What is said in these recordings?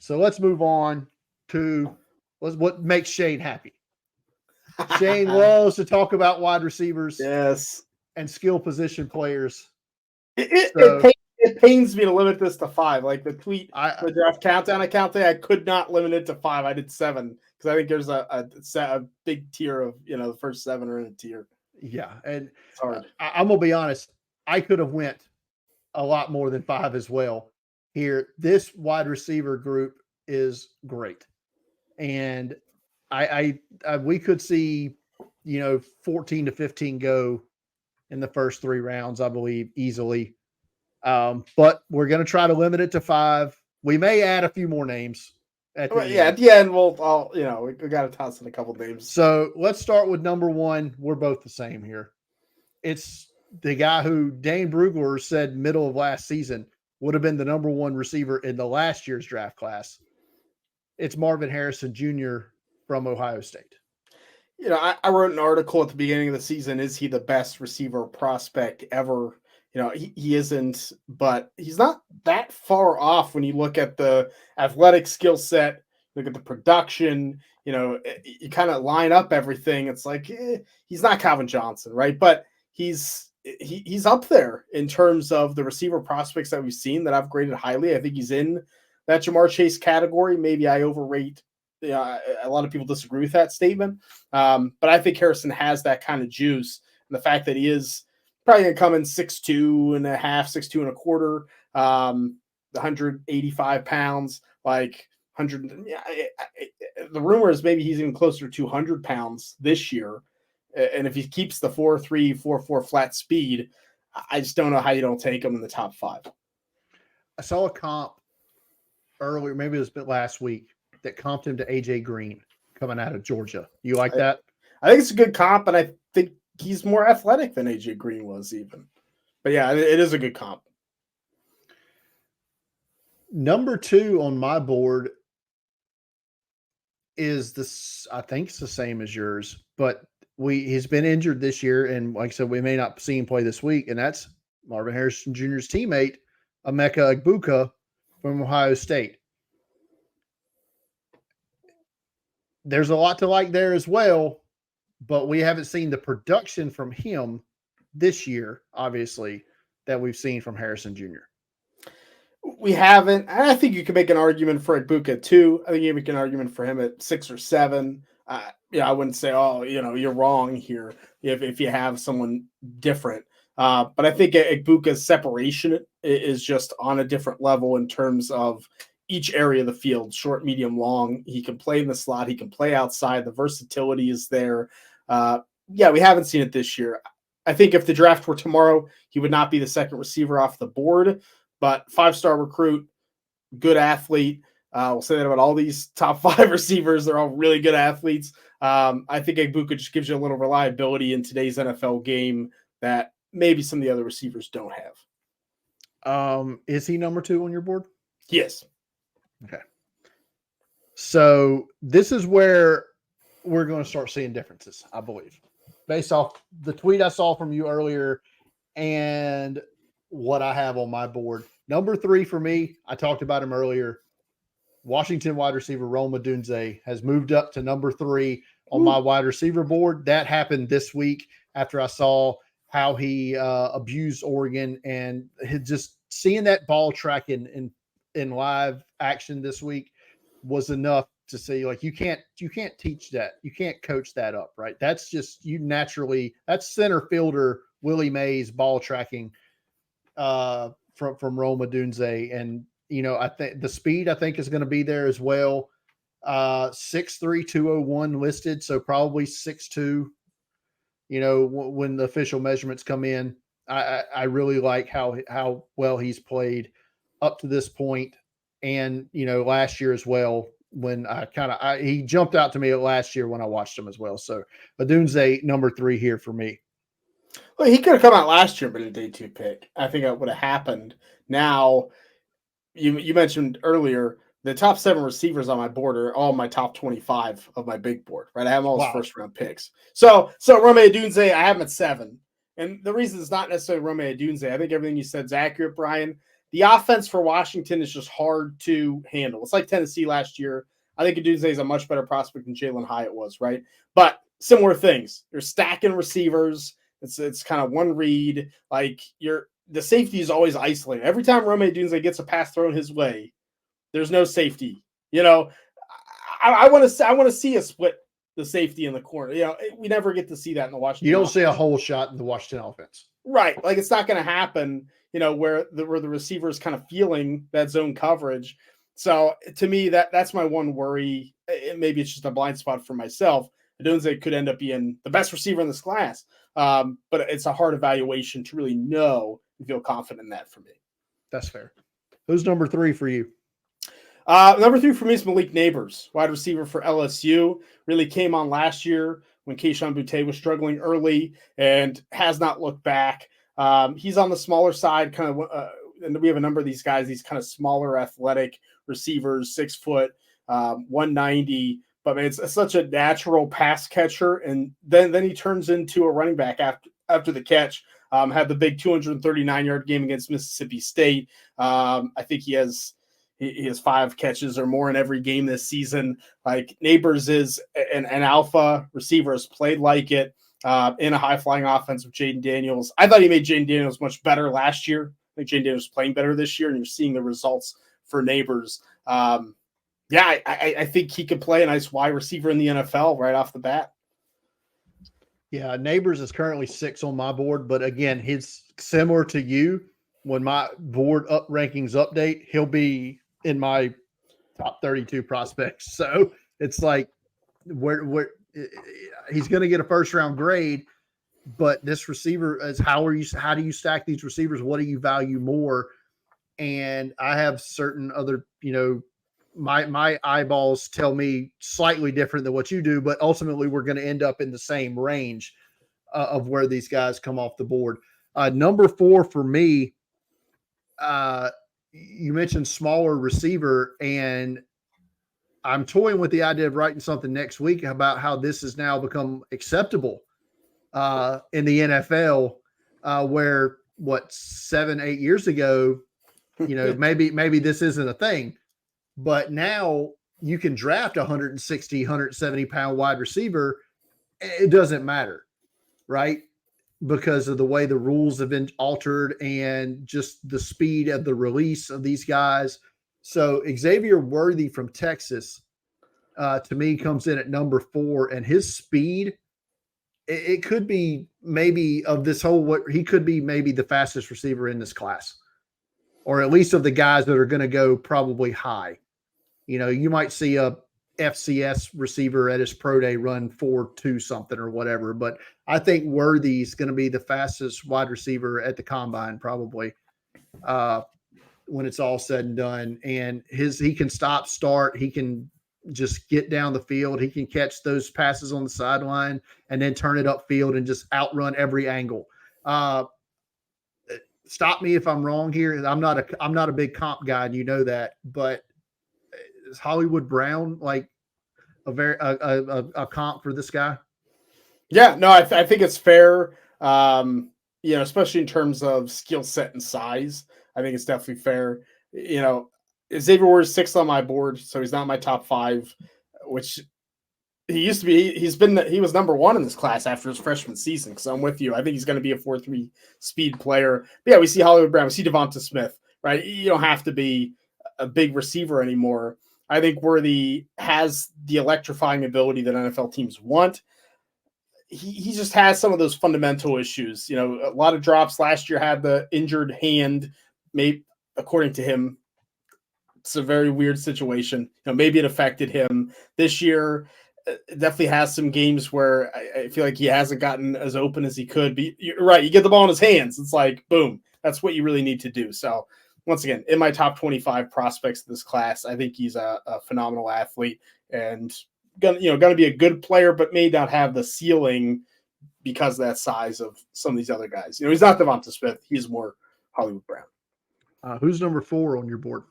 So let's move on to what makes Shane happy. Shane loves to talk about wide receivers Yes. and skill position players. It pains me to limit this to 5. Like the tweet, the draft countdown account thing, I could not limit it to 5. I did 7 because I think there's a big tier of, the first 7 are in a tier. Yeah, and it's hard. I'm gonna be honest. I could have went a lot more than 5 as well. Here, this wide receiver group is great, and I we could see 14 to 15 go in the first 3 rounds, I believe, easily. But we're going to try to limit it to 5. We may add a few more names at the end. At the end, we got to toss in a couple names. So let's start with number 1. We're both the same here. It's the guy who Dane Brugler said middle of last season would have been the number 1 receiver in the last year's draft class. It's Marvin Harrison Jr. from Ohio State. I wrote an article at the beginning of the season. Is he the best receiver prospect ever? He isn't, but he's not that far off when you look at the athletic skill set, look at the production, you kind of line up everything. It's like, he's not Calvin Johnson, right? But he's up there in terms of the receiver prospects that we've seen that I've graded highly. I think he's in that Ja'Marr Chase category. Maybe I overrate. A lot of people disagree with that statement. But I think Harrison has that kind of juice. And the fact that he is probably going to come in 6'2 and a half, 6'2 and a quarter, 185 pounds, like 100. The rumor is maybe he's even closer to 200 pounds this year. And if he keeps the 4.3, 4.4 flat speed, I just don't know how you don't take him in the top 5. I saw a comp earlier, maybe it was a bit last week, that comped him to AJ Green coming out of Georgia. You like that? I think it's a good comp, and I think he's more athletic than AJ Green was even. But yeah, it is a good comp. Number 2 on my board is this. I think it's the same as yours, but he's been injured this year, and like I said, we may not see him play this week, and that's Marvin Harrison Jr.'s teammate, Emeka Egbuka from Ohio State. There's a lot to like there as well, but we haven't seen the production from him this year, obviously, that we've seen from Harrison Jr. We haven't. I think you can make an argument for Egbuka too. I think you can make an argument for him at 6 or 7. I wouldn't say, you're wrong here if you have someone different. But I think Egbuka's separation is just on a different level in terms of each area of the field, short, medium, long. He can play in the slot. He can play outside. The versatility is there. We haven't seen it this year. I think if the draft were tomorrow, he would not be the second receiver off the board, but 5-star recruit, good athlete. We'll say that about all these top 5 receivers. They're all really good athletes. I think Egbuka just gives you a little reliability in today's NFL game that maybe some of the other receivers don't have. Is he number 2 on your board? Yes. Okay. So this is where we're going to start seeing differences, I believe, based off the tweet I saw from you earlier and what I have on my board. Number 3 for me, I talked about him earlier. Washington wide receiver Rome Odunze has moved up to number 3 on my wide receiver board. That happened this week after I saw how he abused Oregon, and just seeing that ball tracking in live action this week was enough to say, like, you can't teach that. You can't coach that up, right? That's just that's center fielder Willie Mays ball tracking from Rome Odunze. And, I think the speed is going to be there as well. 6'3", 201 listed. So probably 6'2", when the official measurements come in. I really like how well he's played up to this point. And, last year as well, when he jumped out to me last year when I watched him as well. So Odunze, number 3 here for me. Well, he could have come out last year, but a day 2 pick. I think that would have happened. Now, you mentioned earlier, the top 7 receivers on my board are all my top 25 of my big board, right? I have all his first round picks. So Rome Odunze, I have him at 7. And the reason it's not necessarily Rome Odunze, I think everything you said is accurate, Brian. the offense for Washington is just hard to handle. It's like Tennessee last year. I think Odunze is a much better prospect than Jalen Hyatt was, right? But similar things. You're stacking receivers. It's kind of one read. Like the safety is always isolated. Every time Rome Odunze gets a pass thrown his way, there's no safety. I want to see a split the safety in the corner. We never get to see that in the Washington. You don't offense. see a whole shot in the Washington offense. Right. Like it's not going to happen, where the receiver is kind of feeling that zone coverage. So to me, that's my one worry. Maybe it's just a blind spot for myself. Odunze could end up being the best receiver in this class. But it's a hard evaluation to really know and feel confident in that for me. That's fair. Who's number 3 for you? Number 3 for me is Malik Neighbors, wide receiver for LSU. Really came on last year when Kayshon Boutte was struggling early and has not looked back. He's on the smaller side, kind of, and we have a number of these guys, these kind of smaller athletic receivers, 6 foot, 190. But man, it's such a natural pass catcher, and then he turns into a running back after the catch. Had the big 239-yard game against Mississippi State. I think he has 5 catches or more in every game this season. Like Neighbors is an alpha receiver, has played like it in a high-flying offense with Jaden Daniels. I thought he made Jaden Daniels much better last year. I think Jaden Daniels is playing better this year, and you're seeing the results for Neighbors. I think he could play a nice wide receiver in the NFL right off the bat. Yeah, Neighbors is currently 6 on my board, but again, he's similar to you. When my board rankings update, he'll be in my top 32 prospects. So it's like where he's going to get a first round grade, but this receiver is how do you stack these receivers? What do you value more? And I have certain other, my eyeballs tell me slightly different than what you do, but ultimately we're going to end up in the same range of where these guys come off the board. Number 4 for me, you mentioned smaller receiver, and I'm toying with the idea of writing something next week about how this has now become acceptable in the NFL, where 7-8 years ago, maybe this isn't a thing, but now you can draft 160, 170 pound wide receiver. It doesn't matter, right? Because of the way the rules have been altered and just the speed of the release of these guys. So Xavier Worthy from Texas, to me, comes in at number 4, and his speed, it could be maybe of this whole, he could be maybe the fastest receiver in this class, or at least of the guys that are going to go probably high. You might see a FCS receiver at his pro day run 4.2 something or whatever, but I think Worthy's going to be the fastest wide receiver at the combine probably when it's all said and done. And he can stop, start, he can just get down the field, he can catch those passes on the sideline and then turn it upfield and just outrun every angle. Stop me if I'm wrong here. I'm not a big comp guy, and you know that, but is Hollywood Brown like a comp for this guy? Yeah, no, I think it's fair. Especially in terms of skill set and size, I think it's definitely fair. Xavier Worthy's 6th on my board, so he's not my top 5, which he used to be. He was number 1 in this class after his freshman season. Because I'm with you, I think he's going to be a 4.3 speed player. But yeah, we see Hollywood Brown, we see Devonta Smith, right? You don't have to be a big receiver anymore. I think Worthy has the electrifying ability that NFL teams want. He just has some of those fundamental issues. A lot of drops last year, had the injured hand. Maybe, according to him, it's a very weird situation. Maybe it affected him. This year, it definitely has some games where I feel like he hasn't gotten as open as he could be. You're right. You get the ball in his hands. It's like, boom, that's what you really need to do. So once again, in my top 25 prospects of this class, I think he's a phenomenal athlete and gonna be a good player, but may not have the ceiling because of that size of some of these other guys. He's not Devonta Smith; he's more Hollywood Brown. Who's number 4 on your board?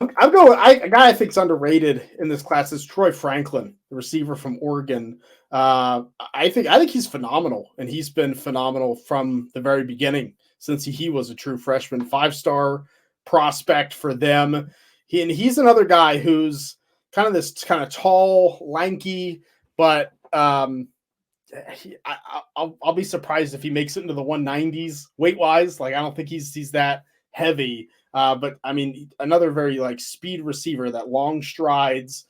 I'm going. A guy I think is underrated in this class is Troy Franklin, the receiver from Oregon. I think he's phenomenal, and he's been phenomenal from the very beginning since he was a true freshman. 5-star prospect for them. He's another guy who's kind of this kind of tall, lanky, but I'll be surprised if he makes it into the 190s weight wise. Like I don't think he's that heavy. But I mean, another very like speed receiver that long strides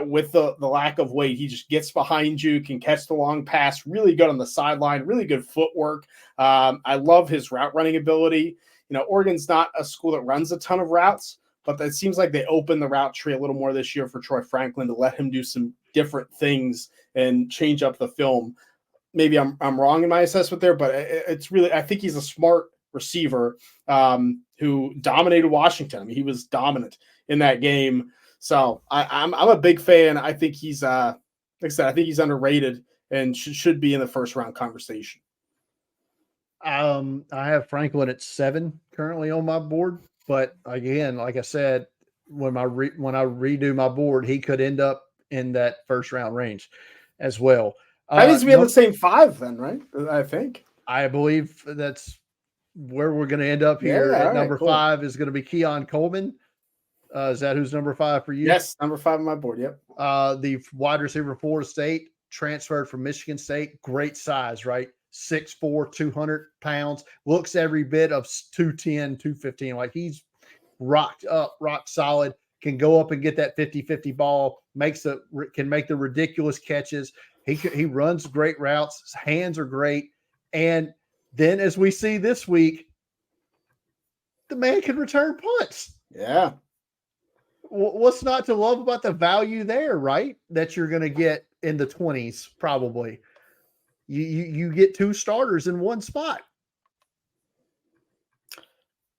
with the lack of weight. He just gets behind you, can catch the long pass, really good on the sideline, really good footwork. I love his route running ability. You know, Oregon's not a school that runs a ton of routes, but it seems like they opened the route tree a little more this year for Troy Franklin to let him do some different things and change up the film. Maybe I'm wrong in my assessment there, but it's really, I think he's a smart receiver who dominated Washington. I mean, he was dominant in that game. So I'm a big fan. I think he's like I said, I think he's underrated and should be in the first round conversation. I have Franklin at 7 currently on my board, but again, like I said, when I redo my board, he could end up in that first round range as well. That means we have the same 5 then, right? I think. I believe that's where we're going to end up here. Yeah, at number 5 is going to be Keon Coleman. Is that who's number 5 for you? Yes, number 5 on my board. Yep. The wide receiver from Florida State, transferred from Michigan State. Great size, right? 6'4", 200 pounds. Looks every bit of 210, 215. Like he's rocked up, rock solid. Can go up and get that 50-50 ball. Can make the ridiculous catches. He runs great routes. His hands are great. And then as we see this week, the man can return punts. Yeah. What's not to love about the value there, right? That you're going to get in the 20s, probably. You get 2 starters in one spot.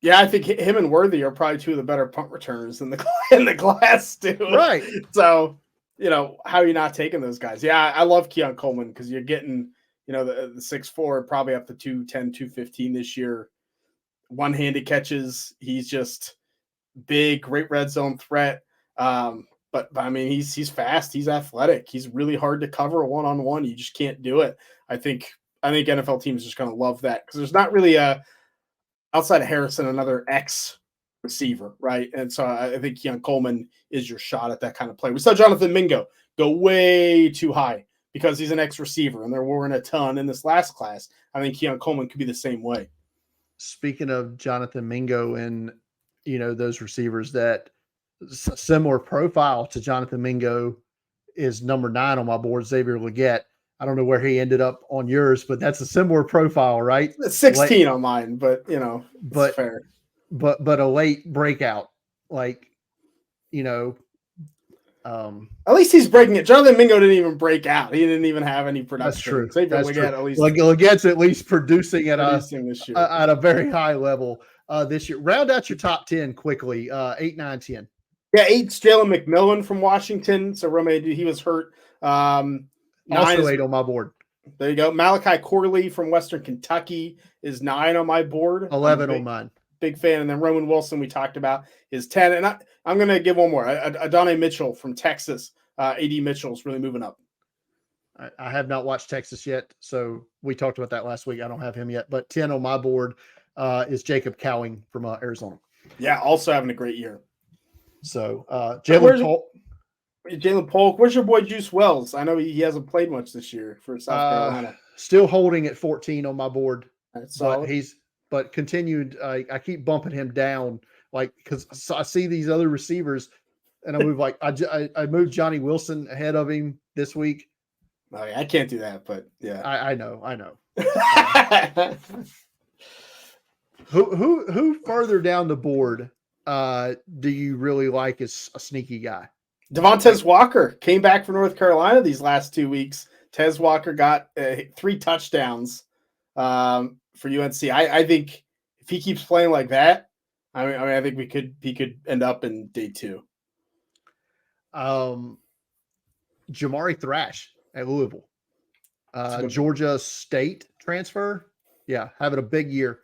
Yeah, I think him and Worthy are probably 2 of the better punt returners in the class too. Right. So, you know, how are you not taking those guys? Yeah, I love Keon Coleman because you're getting, you know, the 6'4", probably up to 210, 215 this year. One-handed catches. He's just big, great red zone threat. But I mean, he's fast. He's athletic. He's really hard to cover one-on-one. You just can't do it. I think NFL teams are just going to love that because there's not really outside of Harrison, another X receiver, right? And so I think Keon Coleman is your shot at that kind of play. We saw Jonathan Mingo go way too high because he's an X receiver, and there weren't a ton in this last class. I think Keon Coleman could be the same way. Speaking of Jonathan Mingo and, you know, those receivers that similar profile to Jonathan Mingo is number 9 on my board, Xavier Legette. I don't know where he ended up on yours, but that's a similar profile, right? It's 16 on mine, but you know, it's fair. But a late breakout, like, you know, at least he's breaking it. Jonathan Mingo didn't even break out. He didn't even have any production. That's true. Xavier That's Legette, true. At least Legette's at least producing at a very high level this year. Round out your top 10 quickly. 8, 9, 10. Yeah, 8's Jalen McMillan from Washington. So Rome, he was hurt. 9 also 8 on my board. There you go. Malachi Corley from Western Kentucky is 9 on my board. 11 on mine. Big fan. And then Roman Wilson, we talked about, is 10. And I'm going to give one more. Adonai Mitchell from Texas. AD Mitchell's really moving up. I have not watched Texas yet, so we talked about that last week. I don't have him yet. But 10 on my board is Jacob Cowing from Arizona. Yeah, also having a great year. So Jalen Polk. Where's your boy Juice Wells? I know he hasn't played much this year for South Carolina. Still holding at 14 on my board. But continued. I keep bumping him down, like, because I see these other receivers, and I move like I moved Johnny Wilson ahead of him this week. Oh, yeah, I can't do that, but yeah, I know. Who further down the board do you really like as a sneaky guy? Devontae Walker came back from North Carolina these last 2 weeks. Tez Walker got 3 touchdowns for UNC. I think if he keeps playing like that, I think he could end up in day 2. Jamari Thrash at Louisville, Georgia State transfer. Yeah, having a big year